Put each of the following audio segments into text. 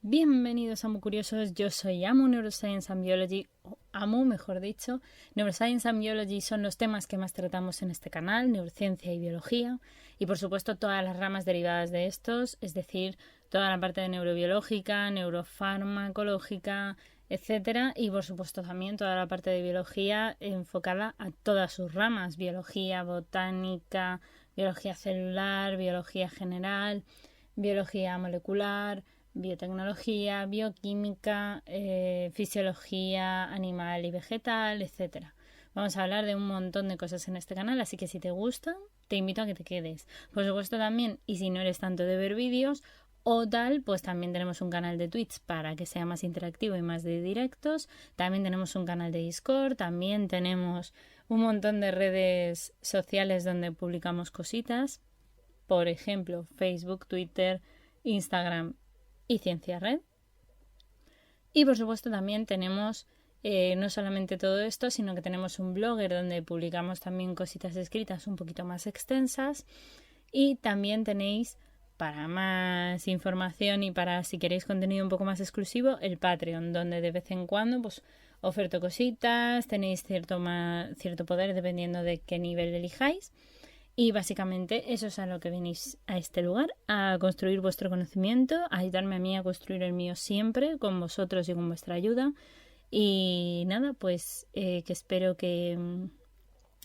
Bienvenidos a Amu Curiosos, yo soy Amu Neuroscience and Biology, o Amu mejor dicho. Neuroscience and Biology son los temas que más tratamos en este canal, neurociencia y biología, y por supuesto todas las ramas derivadas de estos, es decir, toda la parte de neurobiológica, neurofarmacológica, etcétera, y por supuesto también toda la parte de biología enfocada a todas sus ramas, biología botánica, biología celular, biología general, biología molecular, biotecnología, bioquímica, fisiología animal y vegetal, etcétera. Vamos a hablar de un montón de cosas en este canal, así que si te gusta, te invito a que te quedes. Por supuesto también, y si no eres tanto de ver vídeos o tal, pues también tenemos un canal de Twitch para que sea más interactivo y más de directos. También tenemos un canal de Discord, también tenemos un montón de redes sociales donde publicamos cositas. Por ejemplo, Facebook, Twitter, Instagram y Ciencia Red. Y por supuesto también tenemos no solamente todo esto, sino que tenemos un blogger donde publicamos también cositas escritas un poquito más extensas, y también tenéis, para más información y para si queréis contenido un poco más exclusivo, el Patreon, donde de vez en cuando pues oferto cositas, tenéis cierto poder dependiendo de qué nivel elijáis. Y básicamente eso es a lo que venís a este lugar, a construir vuestro conocimiento, a ayudarme a mí a construir el mío siempre, con vosotros y con vuestra ayuda. Y nada, pues que espero que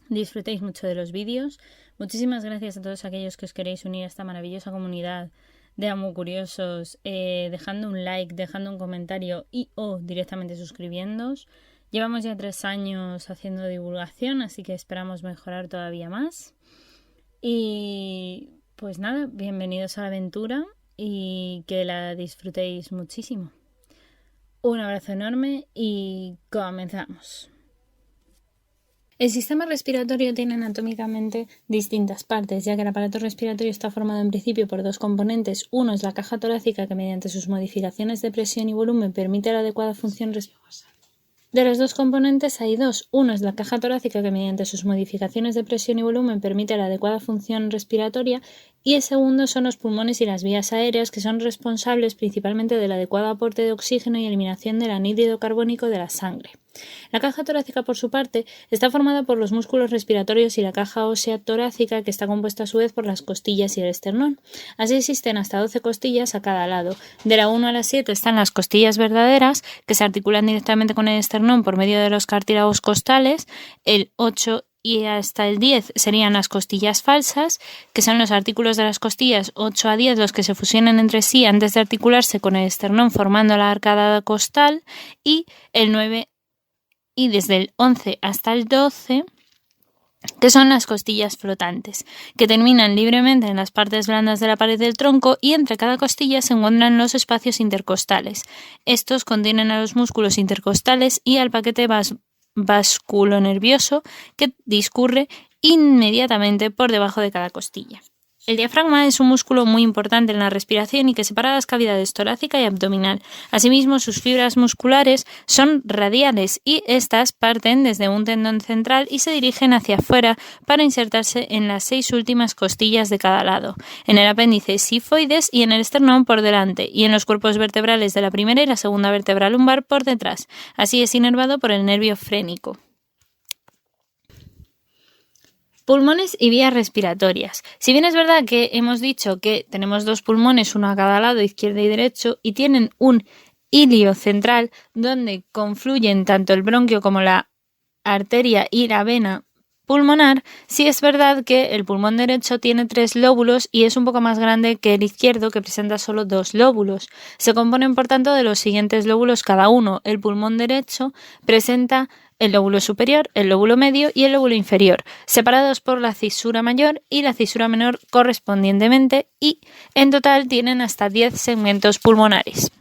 disfrutéis mucho de los vídeos. Muchísimas gracias a todos aquellos que os queréis unir a esta maravillosa comunidad de Amu Curiosos, dejando un like, dejando un comentario y o directamente suscribiéndoos. Llevamos ya 3 años haciendo divulgación, así que esperamos mejorar todavía más. Y pues nada, bienvenidos a la aventura y que la disfrutéis muchísimo. Un abrazo enorme y comenzamos. El sistema respiratorio tiene anatómicamente distintas partes, ya que el aparato respiratorio está formado en principio por 2 componentes. Uno es la caja torácica, que mediante sus modificaciones de presión y volumen permite la adecuada función respiratoria. De los 2 componentes hay 2. Uno es la caja torácica, que mediante sus modificaciones de presión y volumen permite la adecuada función respiratoria, y el segundo son los pulmones y las vías aéreas, que son responsables principalmente del adecuado aporte de oxígeno y eliminación del anhídrido carbónico de la sangre. La caja torácica, por su parte, está formada por los músculos respiratorios y la caja ósea torácica, que está compuesta a su vez por las costillas y el esternón. Así existen hasta 12 costillas a cada lado. De la 1 a la 7 están las costillas verdaderas, que se articulan directamente con el esternón por medio de los cartílagos costales. El 8 y hasta el 10 serían las costillas falsas, que son los artículos de las costillas 8 a 10 los que se fusionan entre sí antes de articularse con el esternón formando la arcada costal, y el 9 y desde el 11 hasta el 12, que son las costillas flotantes, que terminan libremente en las partes blandas de la pared del tronco, y entre cada costilla se encuentran los espacios intercostales. Estos contienen a los músculos intercostales y al paquete vasculonervioso que discurre inmediatamente por debajo de cada costilla. El diafragma es un músculo muy importante en la respiración y que separa las cavidades torácica y abdominal. Asimismo, sus fibras musculares son radiales y estas parten desde un tendón central y se dirigen hacia afuera para insertarse en las 6 últimas costillas de cada lado, en el apéndice sifoides y en el esternón por delante, y en los cuerpos vertebrales de la primera y la segunda vértebra lumbar por detrás. Así es inervado por el nervio frénico. Pulmones y vías respiratorias. Si bien es verdad que hemos dicho que tenemos 2 pulmones, uno a cada lado, izquierdo y derecho, y tienen un hilio central donde confluyen tanto el bronquio como la arteria y la vena pulmonar, sí es verdad que el pulmón derecho tiene 3 lóbulos y es un poco más grande que el izquierdo, que presenta solo 2 lóbulos. Se componen, por tanto, de los siguientes lóbulos cada uno. El pulmón derecho presenta el lóbulo superior, el lóbulo medio y el lóbulo inferior, separados por la cisura mayor y la cisura menor correspondientemente, y en total tienen hasta 10 segmentos pulmonares.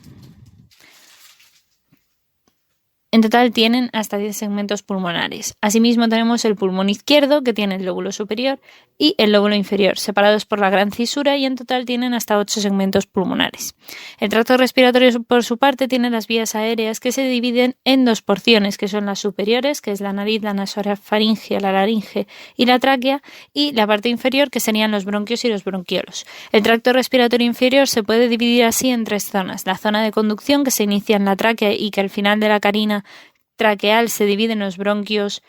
En total tienen hasta 10 segmentos pulmonares. Asimismo tenemos el pulmón izquierdo, que tiene el lóbulo superior y el lóbulo inferior, separados por la gran cisura, y en total tienen hasta 8 segmentos pulmonares. El tracto respiratorio, por su parte, tiene las vías aéreas que se dividen en dos porciones, que son las superiores, que es la nariz, la nasofaringe, la laringe y la tráquea, y la parte inferior, que serían los bronquios y los bronquiolos. El tracto respiratorio inferior se puede dividir así en tres zonas: la zona de conducción, que se inicia en la tráquea y que al final de la carina traqueal se divide en los bronquios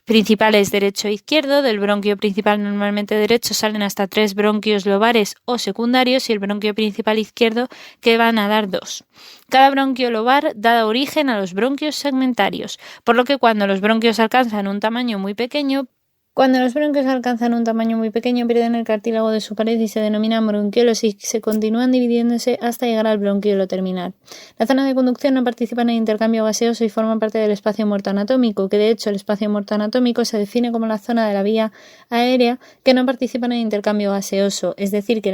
principales derecho e izquierdo. Del bronquio principal normalmente derecho salen hasta 3 bronquios lobares o secundarios y el bronquio principal izquierdo, que van a dar 2. Cada bronquio lobar da origen a los bronquios segmentarios, por lo que cuando los bronquios alcanzan un tamaño muy pequeño, pierden el cartílago de su pared y se denominan bronquiolos y se continúan dividiéndose hasta llegar al bronquiolo terminal. La zona de conducción no participa en el intercambio gaseoso y forma parte del espacio muerto anatómico, que de hecho el espacio muerto anatómico se define como la zona de la vía aérea que no participa en el intercambio gaseoso, es decir, que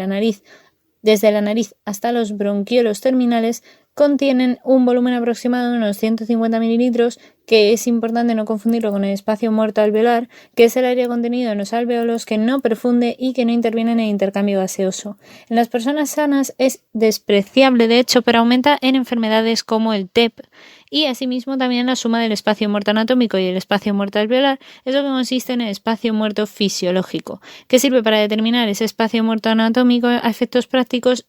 desde la nariz hasta los bronquiolos terminales contienen un volumen aproximado de unos 150 mililitros, que es importante no confundirlo con el espacio muerto alveolar, que es el aire contenido en los alvéolos que no perfunde y que no interviene en el intercambio gaseoso. En las personas sanas es despreciable, de hecho, pero aumenta en enfermedades como el TEP. Y asimismo también la suma del espacio muerto anatómico y el espacio muerto alveolar es lo que consiste en el espacio muerto fisiológico, que sirve para determinar ese espacio muerto anatómico a efectos prácticos.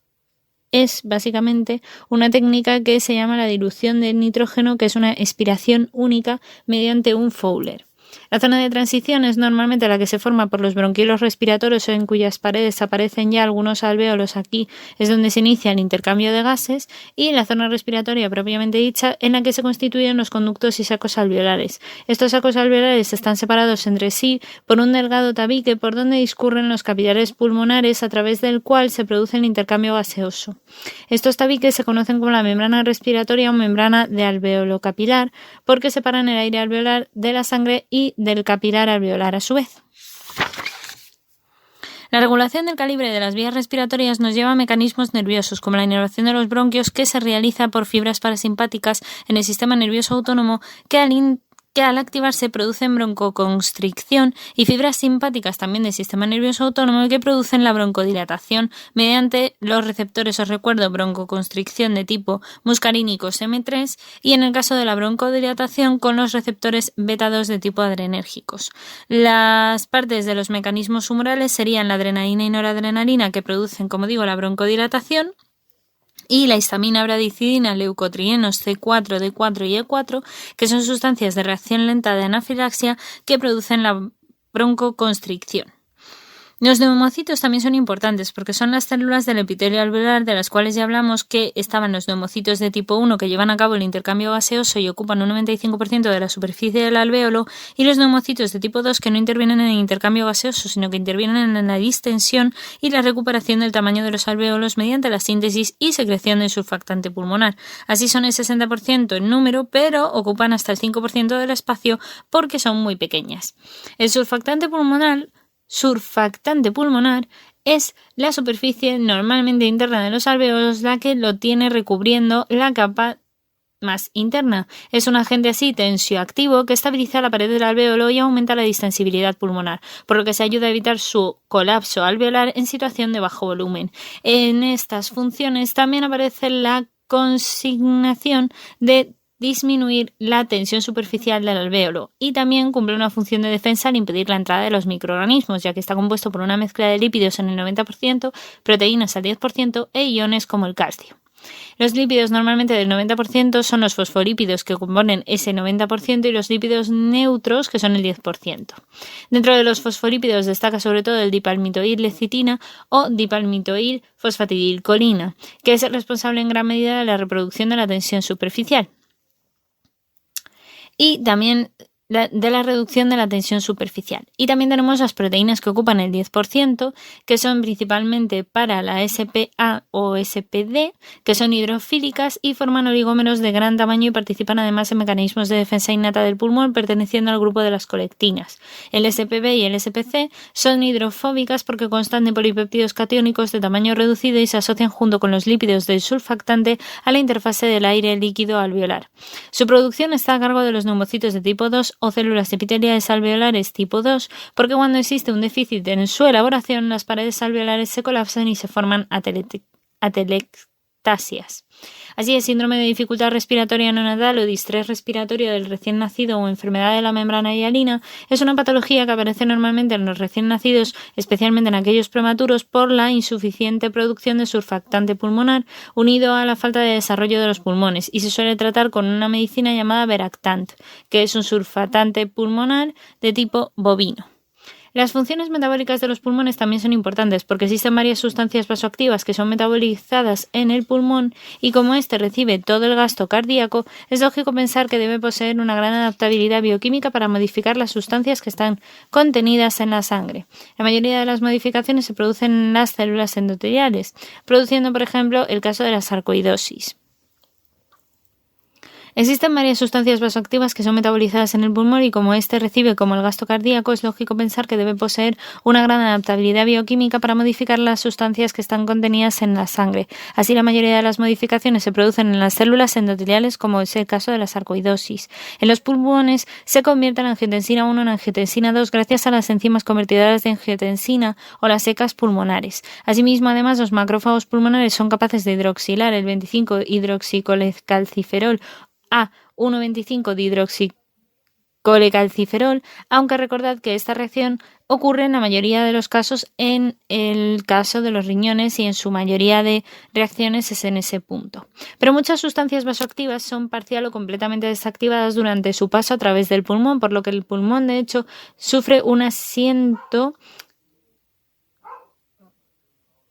Es básicamente una técnica que se llama la dilución del nitrógeno, que es una expiración única mediante un Fowler. La zona de transición es normalmente la que se forma por los bronquiolos respiratorios, en cuyas paredes aparecen ya algunos alvéolos. Aquí es donde se inicia el intercambio de gases, y la zona respiratoria propiamente dicha, en la que se constituyen los conductos y sacos alveolares. Estos sacos alveolares están separados entre sí por un delgado tabique por donde discurren los capilares pulmonares, a través del cual se produce el intercambio gaseoso. Estos tabiques se conocen como la membrana respiratoria o membrana de alveolo capilar, porque separan el aire alveolar de la sangre y del capilar alveolar a su vez. La regulación del calibre de las vías respiratorias nos lleva a mecanismos nerviosos, como la inervación de los bronquios, que se realiza por fibras parasimpáticas en el sistema nervioso autónomo, que al activarse producen broncoconstricción, y fibras simpáticas también del sistema nervioso autónomo, que producen la broncodilatación mediante los receptores, os recuerdo, broncoconstricción de tipo muscarínicos M3, y en el caso de la broncodilatación con los receptores beta 2 de tipo adrenérgicos. Las partes de los mecanismos humorales serían la adrenalina y noradrenalina, que producen, como digo, la broncodilatación, y la histamina, bradicidina, leucotrienos C4, D4 y E4, que son sustancias de reacción lenta de anafilaxia que producen la broncoconstricción. Los neumocitos también son importantes porque son las células del epitelio alveolar, de las cuales ya hablamos, que estaban los neumocitos de tipo 1, que llevan a cabo el intercambio gaseoso y ocupan un 95% de la superficie del alvéolo, y los neumocitos de tipo 2, que no intervienen en el intercambio gaseoso, sino que intervienen en la distensión y la recuperación del tamaño de los alvéolos mediante la síntesis y secreción del surfactante pulmonar. Así son el 60% en número, pero ocupan hasta el 5% del espacio porque son muy pequeñas. El surfactante pulmonar es la superficie normalmente interna de los alvéolos la que lo tiene recubriendo la capa más interna. Es un agente así tensioactivo que estabiliza la pared del alvéolo y aumenta la distensibilidad pulmonar, por lo que se ayuda a evitar su colapso alveolar en situación de bajo volumen. En estas funciones también aparece la consignación de disminuir la tensión superficial del alvéolo, y también cumple una función de defensa al impedir la entrada de los microorganismos, ya que está compuesto por una mezcla de lípidos en el 90%, proteínas al 10% e iones como el calcio. Los lípidos normalmente del 90% son los fosfolípidos, que componen ese 90%, y los lípidos neutros, que son el 10%. Dentro de los fosfolípidos destaca sobre todo el dipalmitoil-lecitina o dipalmitoil-fosfatidilcolina, que es el responsable en gran medida de la reproducción de la tensión superficial. Y también de la reducción de la tensión superficial. Y también tenemos las proteínas que ocupan el 10%, que son principalmente para la SPA o SPD, que son hidrofílicas y forman oligómeros de gran tamaño y participan además en mecanismos de defensa innata del pulmón perteneciendo al grupo de las colectinas. El SPB y el SPC son hidrofóbicas porque constan de polipéptidos catiónicos de tamaño reducido y se asocian junto con los lípidos del surfactante a la interfase del aire líquido alveolar. Su producción está a cargo de los neumocitos de tipo 2 o células epiteliales alveolares tipo 2, porque cuando existe un déficit en su elaboración, las paredes alveolares se colapsan y se forman atelectasias. Así, el síndrome de dificultad respiratoria neonatal o distrés respiratorio del recién nacido o enfermedad de la membrana hialina es una patología que aparece normalmente en los recién nacidos, especialmente en aquellos prematuros, por la insuficiente producción de surfactante pulmonar unido a la falta de desarrollo de los pulmones, y se suele tratar con una medicina llamada Veractant, que es un surfactante pulmonar de tipo bovino. Las funciones metabólicas de los pulmones también son importantes porque existen varias sustancias vasoactivas que son metabolizadas en el pulmón y como éste recibe todo el gasto cardíaco, es lógico pensar que debe poseer una gran adaptabilidad bioquímica para modificar las sustancias que están contenidas en la sangre. La mayoría de las modificaciones se producen en las células endoteliales, produciendo, por ejemplo, el caso de la sarcoidosis. Existen varias sustancias vasoactivas que son metabolizadas en el pulmón y como éste recibe como el gasto cardíaco, es lógico pensar que debe poseer una gran adaptabilidad bioquímica para modificar las sustancias que están contenidas en la sangre. Así, la mayoría de las modificaciones se producen en las células endoteliales, como es el caso de la sarcoidosis. En los pulmones se convierte la angiotensina 1 en angiotensina 2 gracias a las enzimas convertidoras de angiotensina o las ECAs pulmonares. Asimismo, además, los macrófagos pulmonares son capaces de hidroxilar el 25-hidroxicolecalciferol a 1,25-dihidroxicolecalciferol, aunque recordad que esta reacción ocurre en la mayoría de los casos en el caso de los riñones y en su mayoría de reacciones es en ese punto. Pero muchas sustancias vasoactivas son parcial o completamente desactivadas durante su paso a través del pulmón, por lo que el pulmón de hecho sufre un asiento,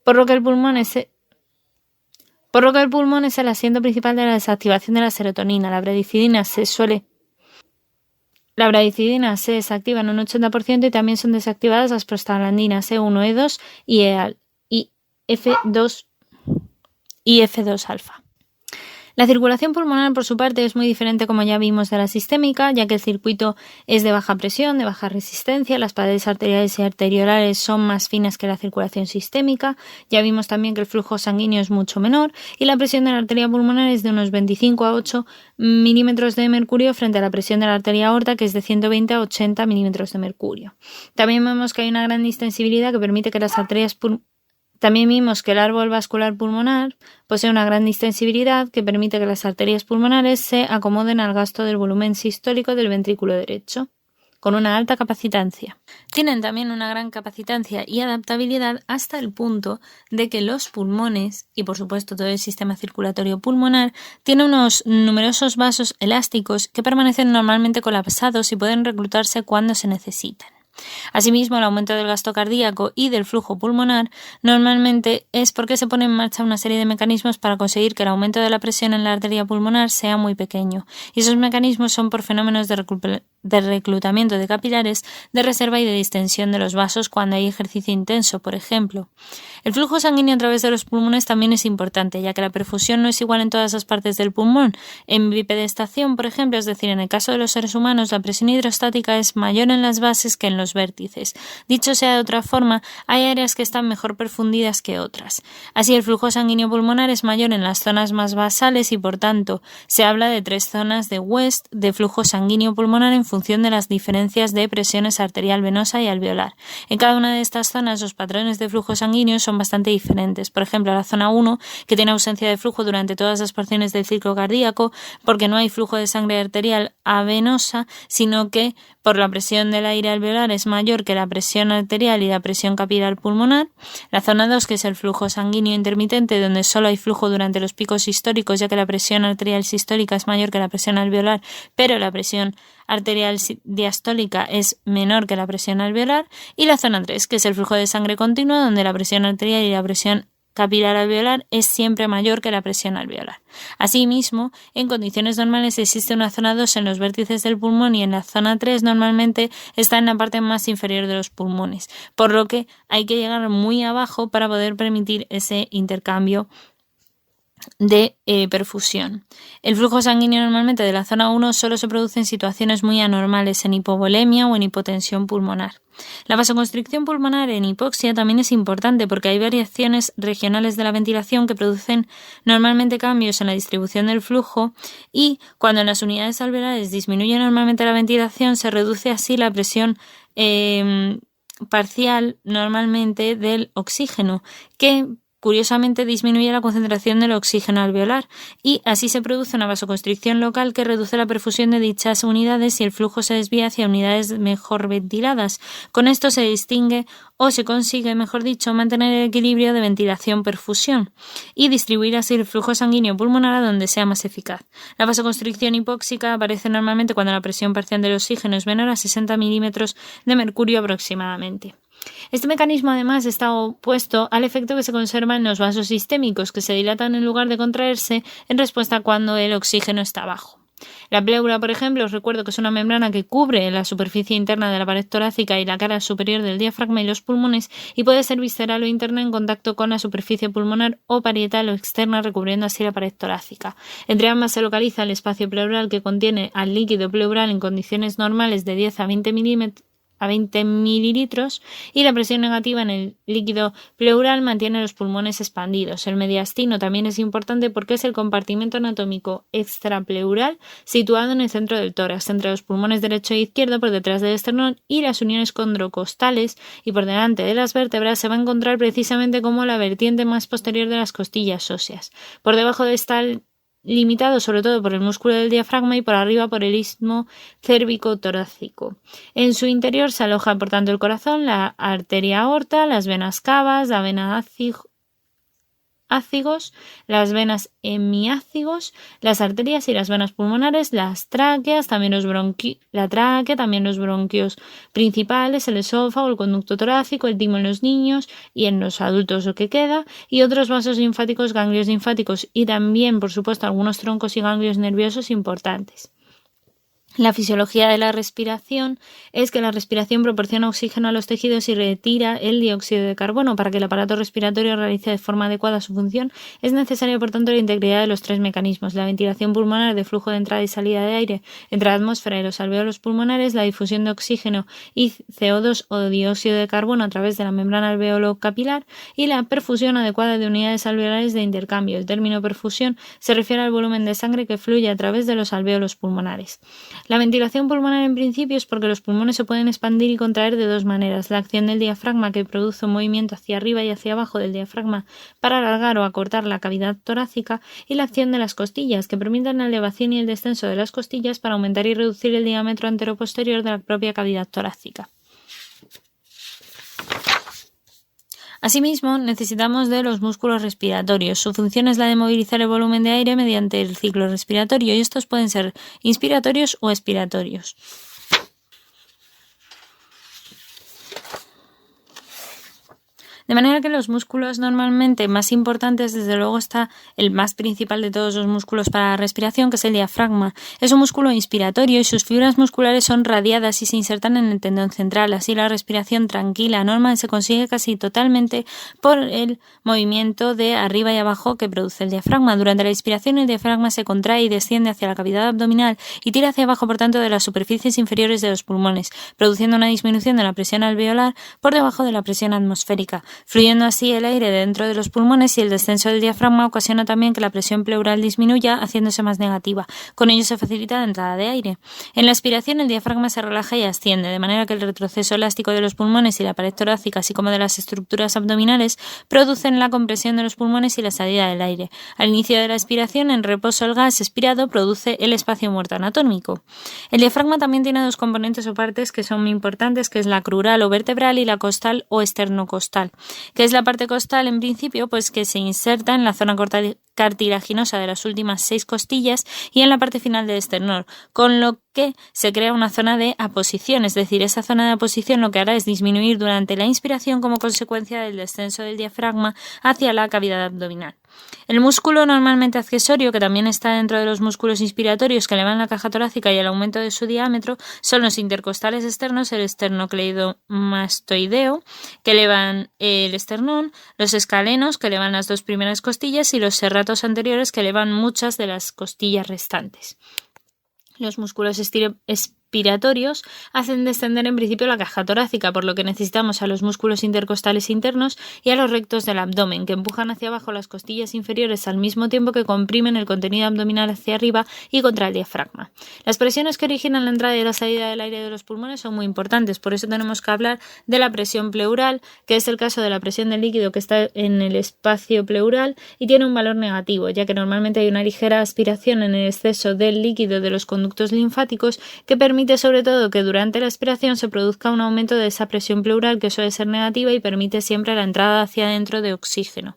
por lo que el pulmón es el asiento principal de la desactivación de la serotonina. La bradicidinas se desactiva en un 80% y también son desactivadas las prostaglandinas E1, E2 y F2 y F2-alfa. La circulación pulmonar, por su parte, es muy diferente, como ya vimos, de la sistémica, ya que el circuito es de baja presión, de baja resistencia, las paredes arteriales y arteriolales son más finas que la circulación sistémica, ya vimos también que el flujo sanguíneo es mucho menor y la presión de la arteria pulmonar es de unos 25 a 8 milímetros de mercurio frente a la presión de la arteria aorta, que es de 120 a 80 milímetros de mercurio. También vemos que hay una gran distensibilidad que permite que las arterias También vimos que el árbol vascular pulmonar posee una gran distensibilidad que permite que las arterias pulmonares se acomoden al gasto del volumen sistólico del ventrículo derecho, con una alta capacitancia. Tienen también una gran capacitancia y adaptabilidad hasta el punto de que los pulmones, y por supuesto todo el sistema circulatorio pulmonar, tiene unos numerosos vasos elásticos que permanecen normalmente colapsados y pueden reclutarse cuando se necesitan. Asimismo, el aumento del gasto cardíaco y del flujo pulmonar normalmente es porque se pone en marcha una serie de mecanismos para conseguir que el aumento de la presión en la arteria pulmonar sea muy pequeño, y esos mecanismos son por fenómenos de reclutamiento de capilares, de reserva y de distensión de los vasos cuando hay ejercicio intenso, por ejemplo. El flujo sanguíneo a través de los pulmones también es importante, ya que la perfusión no es igual en todas las partes del pulmón. En bipedestación, por ejemplo, es decir, en el caso de los seres humanos, la presión hidrostática es mayor en las bases que en los vértices. Dicho sea de otra forma, hay áreas que están mejor perfundidas que otras. Así, el flujo sanguíneo pulmonar es mayor en las zonas más basales y, por tanto, se habla de 3 zonas de West de flujo sanguíneo pulmonar en función de las diferencias de presiones arterial, venosa y alveolar. En cada una de estas zonas, los patrones de flujo sanguíneo son bastante diferentes. Por ejemplo, la zona 1, que tiene ausencia de flujo durante todas las porciones del ciclo cardíaco, porque no hay flujo de sangre arterial a venosa, sino que por la presión del aire alveolar es mayor que la presión arterial y la presión capilar pulmonar. La zona 2, que es el flujo sanguíneo intermitente, donde solo hay flujo durante los picos históricos, ya que la presión arterial sistólica es mayor que la presión alveolar, pero la presión arterial diastólica es menor que la presión alveolar. Y la zona 3, que es el flujo de sangre continuo, donde la presión arterial y la presión capilar alveolar es siempre mayor que la presión alveolar. Asimismo, en condiciones normales existe una zona 2 en los vértices del pulmón y en la zona 3 normalmente está en la parte más inferior de los pulmones, por lo que hay que llegar muy abajo para poder permitir ese intercambio de perfusión. El flujo sanguíneo normalmente de la zona 1 solo se produce en situaciones muy anormales, en hipovolemia o en hipotensión pulmonar. La vasoconstricción pulmonar en hipoxia también es importante porque hay variaciones regionales de la ventilación que producen normalmente cambios en la distribución del flujo y cuando en las unidades alveolares disminuye normalmente la ventilación se reduce así la presión parcial normalmente del oxígeno, que curiosamente disminuye la concentración del oxígeno alveolar y así se produce una vasoconstricción local que reduce la perfusión de dichas unidades y el flujo se desvía hacia unidades mejor ventiladas. Con esto se distingue o se consigue, mejor dicho, mantener el equilibrio de ventilación-perfusión y distribuir así el flujo sanguíneo pulmonar a donde sea más eficaz. La vasoconstricción hipóxica aparece normalmente cuando la presión parcial del oxígeno es menor a 60 milímetros de mercurio aproximadamente. Este mecanismo además está opuesto al efecto que se conserva en los vasos sistémicos, que se dilatan en lugar de contraerse en respuesta cuando el oxígeno está bajo. La pleura, por ejemplo, os recuerdo que es una membrana que cubre la superficie interna de la pared torácica y la cara superior del diafragma y los pulmones y puede ser visceral o interna en contacto con la superficie pulmonar o parietal o externa recubriendo así la pared torácica. Entre ambas se localiza el espacio pleural que contiene al líquido pleural en condiciones normales de 10 a 20 mililitros y la presión negativa en el líquido pleural mantiene los pulmones expandidos. El mediastino también es importante porque es el compartimento anatómico extrapleural situado en el centro del tórax, entre los pulmones derecho e izquierdo por detrás del esternón y las uniones condrocostales y por delante de las vértebras se va a encontrar precisamente como la vertiente más posterior de las costillas óseas. Por debajo de esta limitado sobre todo por el músculo del diafragma y por arriba por el istmo cérvico-torácico. En su interior se aloja, por tanto, el corazón, la arteria aorta, las venas cavas, la vena ácigos, las venas hemiácigos, las arterias y las venas pulmonares, las tráqueas, también la tráquea, también los bronquios principales, el esófago, el conducto torácico, el timo en los niños y en los adultos lo que queda, y otros vasos linfáticos, ganglios linfáticos y también, por supuesto, algunos troncos y ganglios nerviosos importantes. La fisiología de la respiración es que la respiración proporciona oxígeno a los tejidos y retira el dióxido de carbono. Para que el aparato respiratorio realice de forma adecuada su función, es necesaria, por tanto, la integridad de los tres mecanismos: la ventilación pulmonar de flujo de entrada y salida de aire entre la atmósfera y los alvéolos pulmonares, la difusión de oxígeno y CO2 o dióxido de carbono a través de la membrana alveolo-capilar y la perfusión adecuada de unidades alveolares de intercambio. El término perfusión se refiere al volumen de sangre que fluye a través de los alvéolos pulmonares. La ventilación pulmonar en principio es porque los pulmones se pueden expandir y contraer de dos maneras: la acción del diafragma, que produce un movimiento hacia arriba y hacia abajo del diafragma para alargar o acortar la cavidad torácica, y la acción de las costillas, que permiten la elevación y el descenso de las costillas para aumentar y reducir el diámetro anteroposterior de la propia cavidad torácica. Asimismo, necesitamos de los músculos respiratorios. Su función es la de movilizar el volumen de aire mediante el ciclo respiratorio y estos pueden ser inspiratorios o expiratorios. De manera que los músculos normalmente más importantes, desde luego está el más principal de todos los músculos para la respiración, que es el diafragma. Es un músculo inspiratorio y sus fibras musculares son radiadas y se insertan en el tendón central. Así la respiración tranquila, normal, se consigue casi totalmente por el movimiento de arriba y abajo que produce el diafragma. Durante la inspiración el diafragma se contrae y desciende hacia la cavidad abdominal y tira hacia abajo, por tanto, de las superficies inferiores de los pulmones, produciendo una disminución de la presión alveolar por debajo de la presión atmosférica, fluyendo así el aire dentro de los pulmones, y el descenso del diafragma ocasiona también que la presión pleural disminuya, haciéndose más negativa. Con ello se facilita la entrada de aire. En la expiración el diafragma se relaja y asciende, de manera que el retroceso elástico de los pulmones y la pared torácica, así como de las estructuras abdominales, producen la compresión de los pulmones y la salida del aire. Al inicio de la expiración, en reposo, el gas expirado produce el espacio muerto anatómico. El diafragma también tiene dos componentes o partes que son muy importantes, que es la crural o vertebral y la costal o esternocostal. Que es la parte costal en principio, pues que se inserta en la zona cartilaginosa de las últimas 6 costillas y en la parte final del esternón, con lo que se crea una zona de aposición, es decir, esa zona de aposición lo que hará es disminuir durante la inspiración como consecuencia del descenso del diafragma hacia la cavidad abdominal. El músculo normalmente accesorio, que también está dentro de los músculos inspiratorios que elevan la caja torácica y el aumento de su diámetro, son los intercostales externos, el esternocleidomastoideo, que elevan el esternón, los escalenos, que elevan las 2 primeras costillas, y los serratos anteriores, que elevan muchas de las costillas restantes. Los músculos respiratorios hacen descender en principio la caja torácica, por lo que necesitamos a los músculos intercostales internos y a los rectos del abdomen, que empujan hacia abajo las costillas inferiores al mismo tiempo que comprimen el contenido abdominal hacia arriba y contra el diafragma. Las presiones que originan la entrada y la salida del aire de los pulmones son muy importantes, por eso tenemos que hablar de la presión pleural, que es el caso de la presión del líquido que está en el espacio pleural y tiene un valor negativo, ya que normalmente hay una ligera aspiración en el exceso del líquido de los conductos linfáticos que permite sobre todo que durante la aspiración se produzca un aumento de esa presión pleural que suele ser negativa y permite siempre la entrada hacia adentro de oxígeno.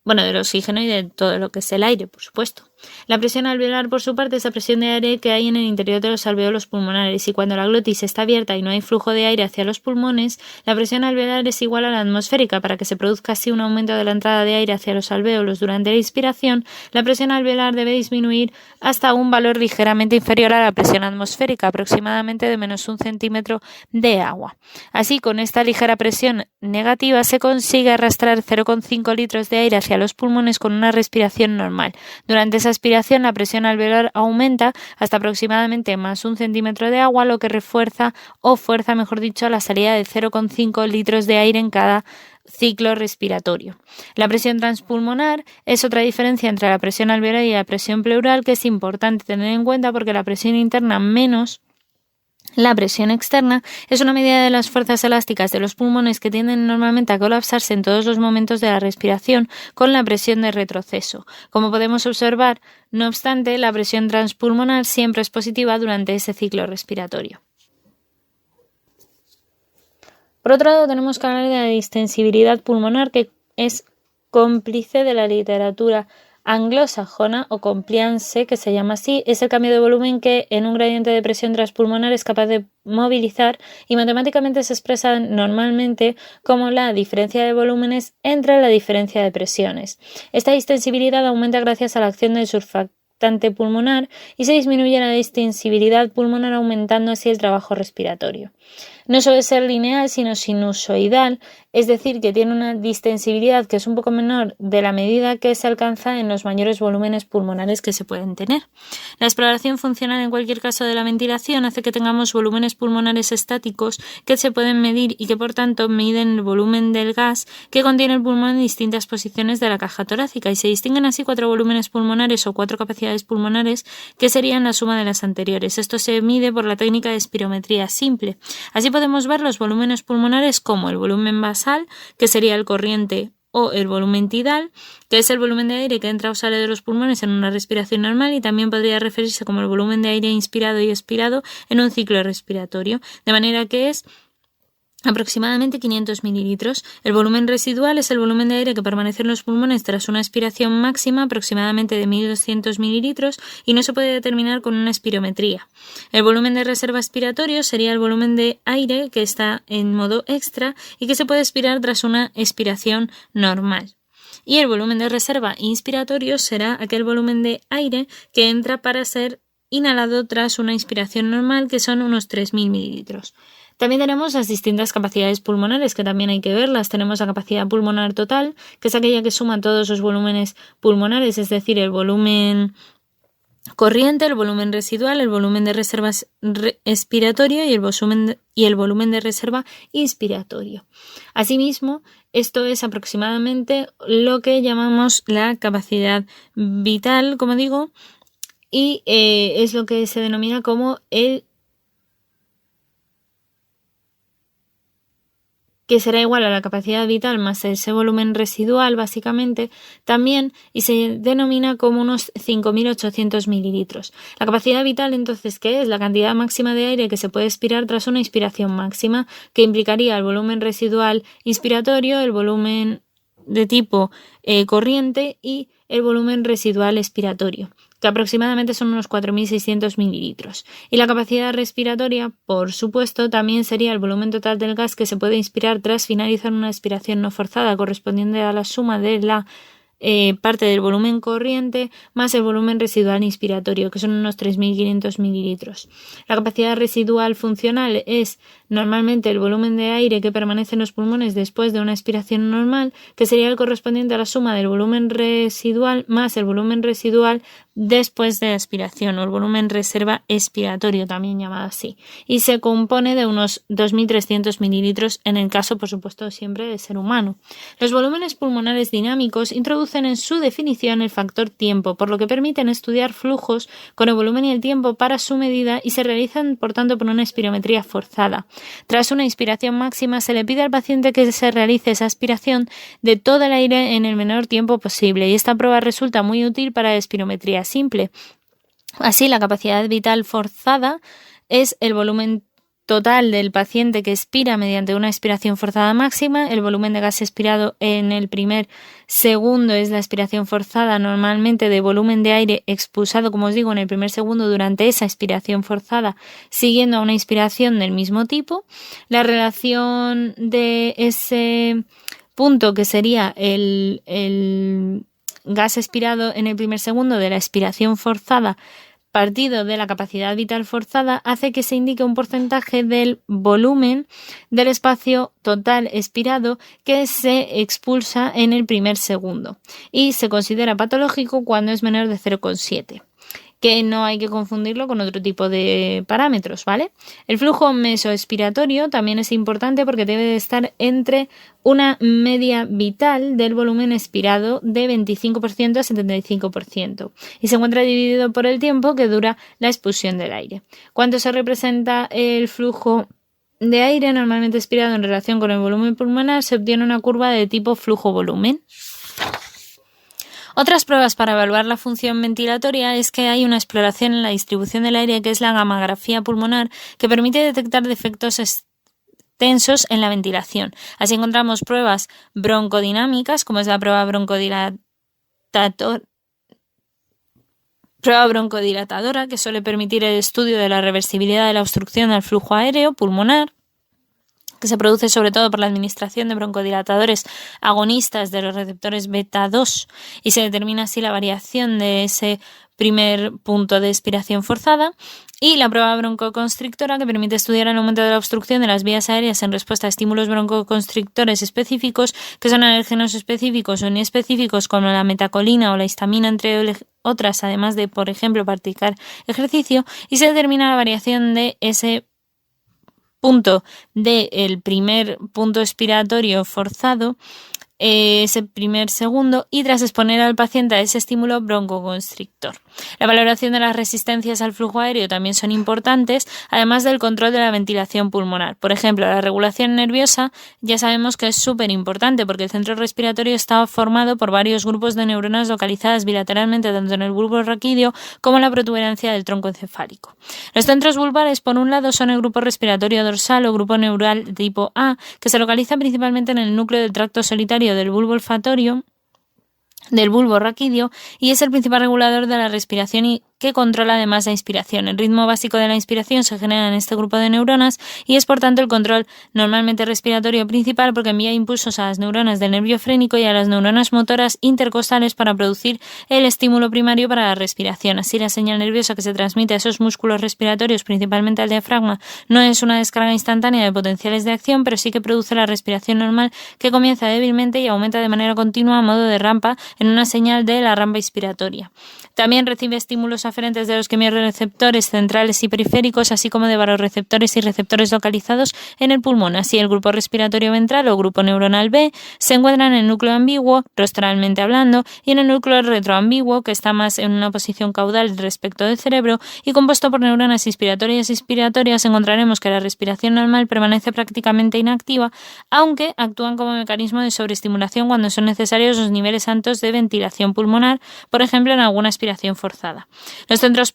Bueno, del oxígeno y de todo lo que es el aire, por supuesto. La presión alveolar, por su parte, es la presión de aire que hay en el interior de los alvéolos pulmonares, y cuando la glotis está abierta y no hay flujo de aire hacia los pulmones, la presión alveolar es igual a la atmosférica. Para que se produzca así un aumento de la entrada de aire hacia los alvéolos durante la inspiración, la presión alveolar debe disminuir hasta un valor ligeramente inferior a la presión atmosférica, aproximadamente de menos 1 centímetro de agua. Así, con esta ligera presión negativa se consigue arrastrar 0,5 litros de aire hacia los pulmones con una respiración normal. Durante esa aspiración, la presión alveolar aumenta hasta aproximadamente más 1 centímetro de agua, lo que fuerza mejor dicho, la salida de 0,5 litros de aire en cada ciclo respiratorio. La presión transpulmonar es otra diferencia entre la presión alveolar y la presión pleural que es importante tener en cuenta, porque la presión interna menos la presión externa es una medida de las fuerzas elásticas de los pulmones que tienden normalmente a colapsarse en todos los momentos de la respiración con la presión de retroceso. Como podemos observar, no obstante, la presión transpulmonar siempre es positiva durante ese ciclo respiratorio. Por otro lado, tenemos que hablar de la distensibilidad pulmonar, que es cómplice de la literatura anglosajona o compliance, que se llama así. Es el cambio de volumen que en un gradiente de presión transpulmonar es capaz de movilizar, y matemáticamente se expresa normalmente como la diferencia de volúmenes entre la diferencia de presiones. Esta distensibilidad aumenta gracias a la acción del surfactante pulmonar y se disminuye la distensibilidad pulmonar, aumentando así el trabajo respiratorio. No suele ser lineal, sino sinusoidal, es decir, que tiene una distensibilidad que es un poco menor de la medida que se alcanza en los mayores volúmenes pulmonares que se pueden tener. La exploración funcional en cualquier caso de la ventilación hace que tengamos volúmenes pulmonares estáticos que se pueden medir y que por tanto miden el volumen del gas que contiene el pulmón en distintas posiciones de la caja torácica, y se distinguen así 4 volúmenes pulmonares o 4 capacidades pulmonares que serían la suma de las anteriores. Esto se mide por la técnica de espirometría simple. Así podemos ver los volúmenes pulmonares como el volumen basal, que sería el corriente, o el volumen tidal, que es el volumen de aire que entra o sale de los pulmones en una respiración normal, y también podría referirse como el volumen de aire inspirado y expirado en un ciclo respiratorio, de manera que es aproximadamente 500 mililitros. El volumen residual es el volumen de aire que permanece en los pulmones tras una expiración máxima, aproximadamente de 1200 mililitros, y no se puede determinar con una espirometría. El volumen de reserva expiratorio sería el volumen de aire que está en modo extra y que se puede expirar tras una expiración normal. Y el volumen de reserva inspiratorio será aquel volumen de aire que entra para ser inhalado tras una inspiración normal, que son unos 3000 mililitros. También tenemos las distintas capacidades pulmonares, que también hay que verlas. Tenemos la capacidad pulmonar total, que es aquella que suma todos los volúmenes pulmonares, es decir, el volumen corriente, el volumen residual, el volumen de reserva expiratorio y el volumen de reserva inspiratorio. Asimismo, esto es aproximadamente lo que llamamos la capacidad vital, como digo, y es lo que se denomina como el que será igual a la capacidad vital más ese volumen residual, básicamente, también, y se denomina como unos 5.800 mililitros. La capacidad vital, entonces, ¿qué es? La cantidad máxima de aire que se puede expirar tras una inspiración máxima, que implicaría el volumen residual inspiratorio, el volumen de tipo corriente y el volumen residual expiratorio, que aproximadamente son unos 4.600 mililitros. Y la capacidad respiratoria, por supuesto, también sería el volumen total del gas que se puede inspirar tras finalizar una expiración no forzada, correspondiente a la suma de la parte del volumen corriente más el volumen residual inspiratorio, que son unos 3.500 mililitros. La capacidad residual funcional es normalmente el volumen de aire que permanece en los pulmones después de una expiración normal, que sería el correspondiente a la suma del volumen residual más el volumen residual después de la expiración, o el volumen reserva expiratorio, también llamado así, y se compone de unos 2.300 mililitros en el caso, por supuesto, siempre del ser humano. Los volúmenes pulmonares dinámicos introducen en su definición el factor tiempo, por lo que permiten estudiar flujos con el volumen y el tiempo para su medida y se realizan, por tanto, por una espirometría forzada. Tras una inspiración máxima, se le pide al paciente que se realice esa aspiración de todo el aire en el menor tiempo posible, y esta prueba resulta muy útil para la espirometría simple. Así, la capacidad vital forzada es el volumen total del paciente que expira mediante una expiración forzada máxima. El volumen de gas expirado en el primer segundo es la expiración forzada normalmente de volumen de aire expulsado, como os digo, en el primer segundo durante esa expiración forzada, siguiendo a una inspiración del mismo tipo. La relación de ese punto, que sería el gas expirado en el primer segundo de la expiración forzada partido de la capacidad vital forzada, hace que se indique un porcentaje del volumen del espacio total expirado que se expulsa en el primer segundo, y se considera patológico cuando es menor de 0,7. Que no hay que confundirlo con otro tipo de parámetros, ¿vale? El flujo mesoexpiratorio también es importante porque debe de estar entre una media vital del volumen expirado de 25% a 75% y se encuentra dividido por el tiempo que dura la expulsión del aire. Cuando se representa el flujo de aire normalmente expirado en relación con el volumen pulmonar, se obtiene una curva de tipo flujo-volumen. Otras pruebas para evaluar la función ventilatoria es que hay una exploración en la distribución del aire, que es la gammagrafía pulmonar, que permite detectar defectos extensos en la ventilación. Así encontramos pruebas broncodinámicas, como es la prueba broncodilatadora, que suele permitir el estudio de la reversibilidad de la obstrucción del flujo aéreo pulmonar, que se produce sobre todo por la administración de broncodilatadores agonistas de los receptores beta 2, y se determina así la variación de ese primer punto de expiración forzada, y la prueba broncoconstrictora, que permite estudiar el aumento de la obstrucción de las vías aéreas en respuesta a estímulos broncoconstrictores específicos, que son alérgenos específicos o inespecíficos, como la metacolina o la histamina, entre otras, además de, por ejemplo, practicar ejercicio, y se determina la variación de ese punto del primer punto expiratorio forzado, ese primer segundo, y tras exponer al paciente a ese estímulo broncoconstrictor. La valoración de las resistencias al flujo aéreo también son importantes, además del control de la ventilación pulmonar. Por ejemplo, la regulación nerviosa ya sabemos que es súper importante porque el centro respiratorio está formado por varios grupos de neuronas localizadas bilateralmente tanto en el bulbo raquídeo como en la protuberancia del tronco encefálico. Los centros bulbares, por un lado, son el grupo respiratorio dorsal o grupo neural de tipo A, que se localiza principalmente en el núcleo del tracto solitario del bulbo olfatorio, del bulbo raquídeo, y es el principal regulador de la respiración y que controla además la inspiración. El ritmo básico de la inspiración se genera en este grupo de neuronas y es por tanto el control normalmente respiratorio principal porque envía impulsos a las neuronas del nervio frénico y a las neuronas motoras intercostales para producir el estímulo primario para la respiración. Así, la señal nerviosa que se transmite a esos músculos respiratorios, principalmente al diafragma, no es una descarga instantánea de potenciales de acción, pero sí que produce la respiración normal que comienza débilmente y aumenta de manera continua a modo de rampa en una señal de la rampa inspiratoria. También recibe estímulos aferentes de los quimiorreceptores centrales y periféricos, así como de barorreceptores y receptores localizados en el pulmón. Así, el grupo respiratorio ventral o grupo neuronal B se encuentra en el núcleo ambiguo, rostralmente hablando, y en el núcleo retroambiguo, que está más en una posición caudal respecto del cerebro, y compuesto por neuronas inspiratorias y expiratorias, encontraremos que la respiración normal permanece prácticamente inactiva, aunque actúan como mecanismo de sobreestimulación cuando son necesarios los niveles altos de ventilación pulmonar, por ejemplo en alguna aspiración forzada. Los centros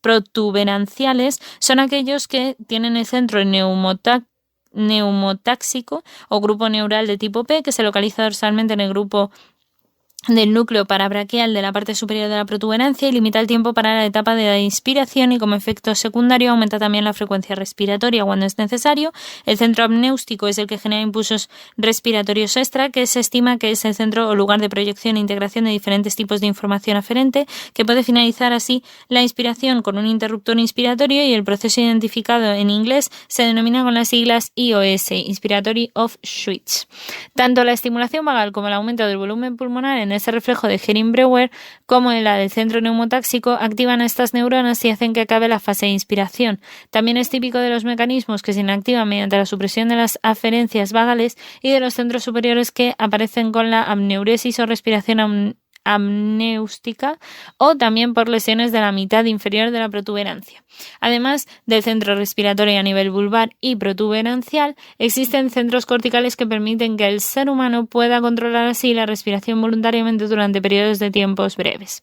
protuberanciales son aquellos que tienen el centro neumotáxico o grupo neural de tipo P, que se localiza dorsalmente en el grupo del núcleo parabraquial de la parte superior de la protuberancia y limita el tiempo para la etapa de la inspiración, y como efecto secundario aumenta también la frecuencia respiratoria cuando es necesario. El centro apnéustico es el que genera impulsos respiratorios extra, que se estima que es el centro o lugar de proyección e integración de diferentes tipos de información aferente, que puede finalizar así la inspiración con un interruptor inspiratorio, y el proceso identificado en inglés se denomina con las siglas IOS, Inspiratory Off Switch. Tanto la estimulación vagal como el aumento del volumen pulmonar en ese reflejo de Hering-Breuer como en la del centro neumotáxico activan a estas neuronas y hacen que acabe la fase de inspiración. También es típico de los mecanismos que se inactivan mediante la supresión de las aferencias vagales y de los centros superiores que aparecen con la apneuresis o respiración amniótica, o también por lesiones de la mitad inferior de la protuberancia. Además del centro respiratorio a nivel vulvar y protuberancial, existen centros corticales que permiten que el ser humano pueda controlar así la respiración voluntariamente durante periodos de tiempos breves.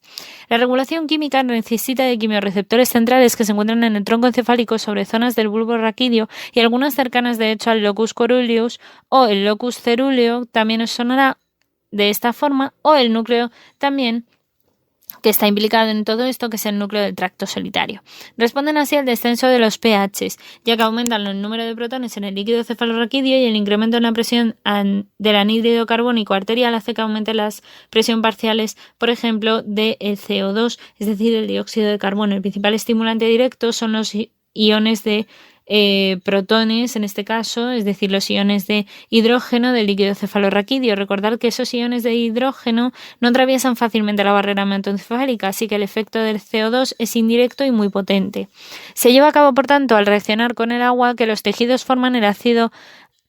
La regulación química necesita de quimiorreceptores centrales que se encuentran en el tronco encefálico sobre zonas del bulbo raquídeo y algunas cercanas de hecho al locus coeruleus o el locus cerúleo, también os sonará de esta forma, o el núcleo también que está implicado en todo esto, que es el núcleo del tracto solitario. Responden así al descenso de los pHs, ya que aumentan el número de protones en el líquido cefalorraquídeo, y el incremento en la presión del anhídrido carbónico arterial hace que aumente las presiones parciales, por ejemplo, del CO2, es decir, el dióxido de carbono. El principal estimulante directo son los iones de protones, en este caso, es decir, los iones de hidrógeno del líquido cefalorraquídeo. Recordad que esos iones de hidrógeno no atraviesan fácilmente la barrera hematoencefálica, así que el efecto del CO2 es indirecto y muy potente. Se lleva a cabo, por tanto, al reaccionar con el agua, que los tejidos forman el ácido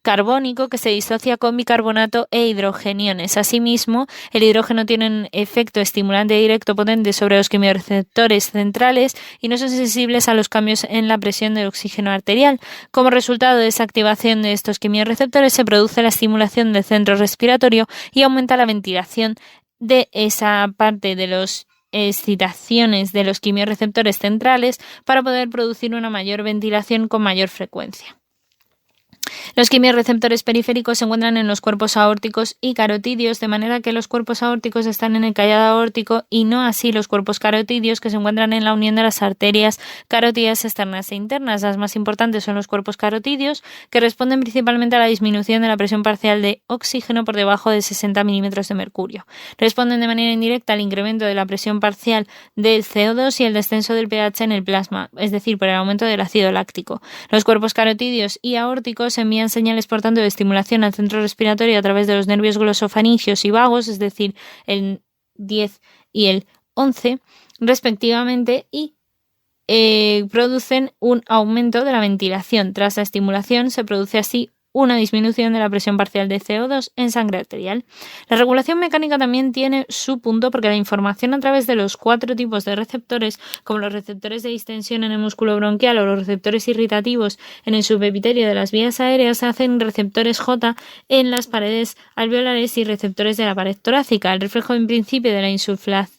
carbónico, que se disocia con bicarbonato e hidrogeniones. Asimismo, el hidrógeno tiene un efecto estimulante directo potente sobre los quimiorreceptores centrales y no son sensibles a los cambios en la presión del oxígeno arterial. Como resultado de esa activación de estos quimiorreceptores se produce la estimulación del centro respiratorio y aumenta la ventilación de esa parte de las excitaciones de los quimiorreceptores centrales para poder producir una mayor ventilación con mayor frecuencia. Los quimiorreceptores periféricos se encuentran en los cuerpos aórticos y carotídeos, de manera que los cuerpos aórticos están en el callado aórtico y no así los cuerpos carotídeos, que se encuentran en la unión de las arterias carotídeas externas e internas. Las más importantes son los cuerpos carotídeos, que responden principalmente a la disminución de la presión parcial de oxígeno por debajo de 60 milímetros de mercurio. Responden de manera indirecta al incremento de la presión parcial del CO2 y el descenso del pH en el plasma, es decir, por el aumento del ácido láctico. Los cuerpos carotídeos y aórticos envían señales, por tanto, de estimulación al centro respiratorio a través de los nervios glosofaringios y vagos, es decir, el 10 y el 11, respectivamente, y producen un aumento de la ventilación. Tras la estimulación se produce así una disminución de la presión parcial de CO2 en sangre arterial. La regulación mecánica también tiene su punto, porque la información a través de los 4 tipos de receptores, como los receptores de distensión en el músculo bronquial o los receptores irritativos en el subepitelio de las vías aéreas, hacen receptores J en las paredes alveolares y receptores de la pared torácica. El reflejo en principio de la insuflación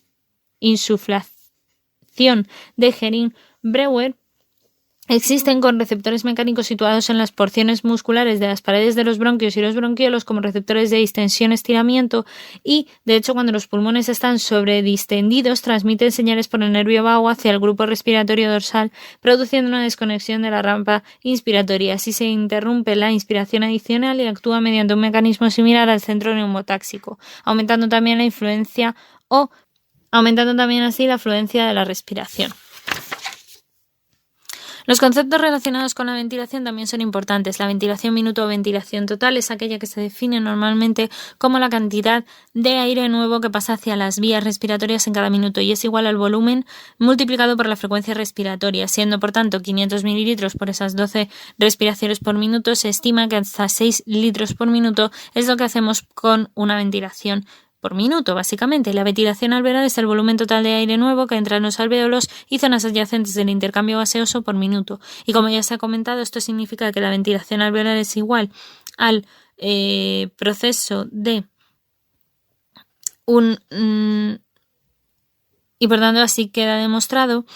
de Hering-Breuer existen con receptores mecánicos situados en las porciones musculares de las paredes de los bronquios y los bronquiolos como receptores de distensión-estiramiento, y, de hecho, cuando los pulmones están sobredistendidos, transmiten señales por el nervio vago hacia el grupo respiratorio dorsal, produciendo una desconexión de la rampa inspiratoria. Así se interrumpe la inspiración adicional y actúa mediante un mecanismo similar al centro neumotáxico, aumentando también así la fluencia de la respiración. Los conceptos relacionados con la ventilación también son importantes. La ventilación minuto o ventilación total es aquella que se define normalmente como la cantidad de aire nuevo que pasa hacia las vías respiratorias en cada minuto, y es igual al volumen multiplicado por la frecuencia respiratoria, siendo por tanto 500 mililitros por esas 12 respiraciones por minuto. Se estima que hasta 6 litros por minuto es lo que hacemos con una ventilación por minuto, básicamente. La ventilación alveolar es el volumen total de aire nuevo que entra en los alvéolos y zonas adyacentes del intercambio gaseoso por minuto. Y como ya se ha comentado, esto significa que la ventilación alveolar es igual al proceso de y por tanto así queda demostrado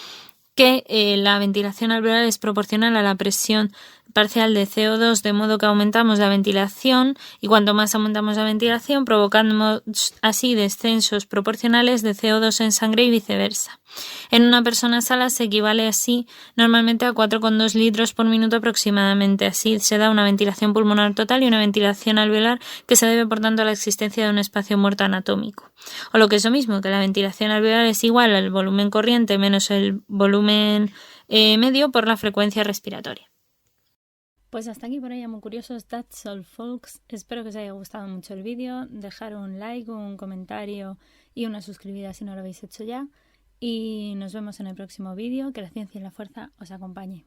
que la ventilación alveolar es proporcional a la presión parcial de CO2, de modo que aumentamos la ventilación y cuanto más aumentamos la ventilación, provocamos así descensos proporcionales de CO2 en sangre y viceversa. En una persona sana se equivale así normalmente a 4,2 litros por minuto aproximadamente. Así se da una ventilación pulmonar total y una ventilación alveolar que se debe por tanto a la existencia de un espacio muerto anatómico. O lo que es lo mismo, que la ventilación alveolar es igual al volumen corriente menos el volumen medio por la frecuencia respiratoria. Pues hasta aquí por hoy, muy curiosos. That's all, folks. Espero que os haya gustado mucho el vídeo. Dejar un like, un comentario y una suscribida si no lo habéis hecho ya. Y nos vemos en el próximo vídeo. Que la ciencia y la fuerza os acompañe.